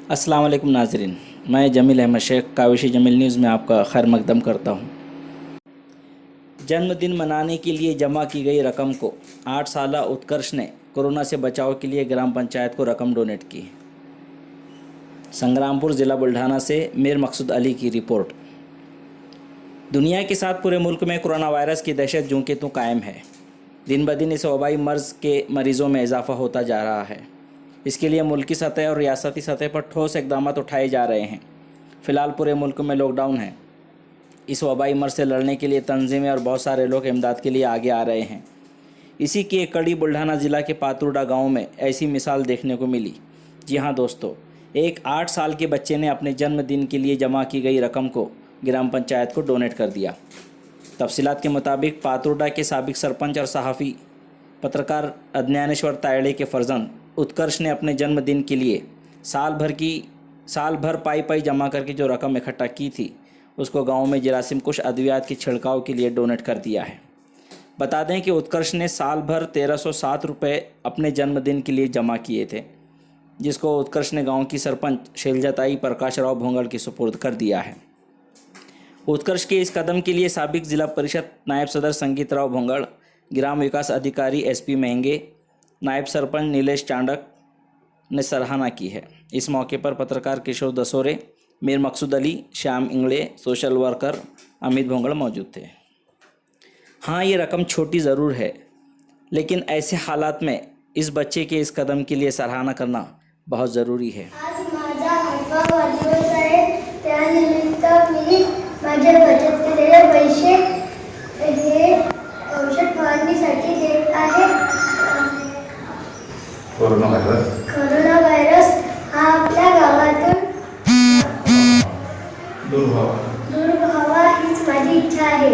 अस्सलाम वालेकुम नाज़रीन, मैं जमील अहमद शेख काविशी जमील न्यूज़ में आपका खैर मकदम करता हूँ। जन्मदिन मनाने के लिए जमा की गई रकम को 8 साला उत्कर्ष ने कोरोना से बचाव के लिए ग्राम पंचायत को रकम डोनेट की। संग्रामपुर ज़िला बुल्ढाना से मीर मकसूद अली की रिपोर्ट। दुनिया के साथ पूरे मुल्क में कोरोना वायरस की दहशत ज्यों के त्यों कायम है। दिन ब दिन इस वबाई मर्ज़ के मरीज़ों में इजाफा होता जा रहा है। इसके लिए मुल्की सतह और रियासती सतह पर ठोस इक़दाम उठाए जा रहे हैं। फ़िलहाल पूरे मुल्क में लॉकडाउन है। इस वबाई मर्ज़ से लड़ने के लिए तंजीमें और बहुत सारे लोग इमदाद के लिए आगे आ रहे हैं। इसी की एक कड़ी बुल्ढाना ज़िला के पातुर्डा गांव में ऐसी मिसाल देखने को मिली। जी हाँ दोस्तों, एक 8 साल के बच्चे ने अपने जन्मदिन के लिए जमा की गई रकम को ग्राम पंचायत को डोनेट कर दिया। तफसीलात के मुताबिक पातुर्डा के साबिक सरपंच और सहाफ़ी पत्रकार अज्ञानेश्वर तायड़े के फर्जंद उत्कर्ष ने अपने जन्मदिन के लिए साल भर पाई जमा करके जो रकम इकट्ठा की थी उसको गांव में जरासीम कुश अद्वियात के छिड़काव के लिए डोनेट कर दिया है। बता दें कि उत्कर्ष ने साल भर 1307 रुपये अपने जन्मदिन के लिए जमा किए थे, जिसको उत्कर्ष ने गांव की सरपंच शैलजाताई प्रकाश राव भोंगल के सुपुर्द कर दिया है। उत्कर्ष के इस कदम के लिए साबिक जिला परिषद नायब सदर संगीत राव भोंगल, ग्राम विकास अधिकारी SP महंगे, नायब सरपंच नीलेश चांडक ने सराहना की है। इस मौके पर पत्रकार किशोर दसोरे, मीर मकसूद अली, श्याम इंगले, सोशल वर्कर अमित भोंगल मौजूद थे। हाँ, ये रकम छोटी ज़रूर है, लेकिन ऐसे हालात में इस बच्चे के इस कदम के लिए सराहना करना बहुत ज़रूरी है। आज माझा 8वा वाढदिवस आहे, त्यानिमित्त मी माझ्या बचत केलेले पैसे हे औषध फवारणीसाठी देत आहे। कोरोना व्हायरस हा आपल्या गावातून दूर व्हावा हीच माझी इच्छा आहे।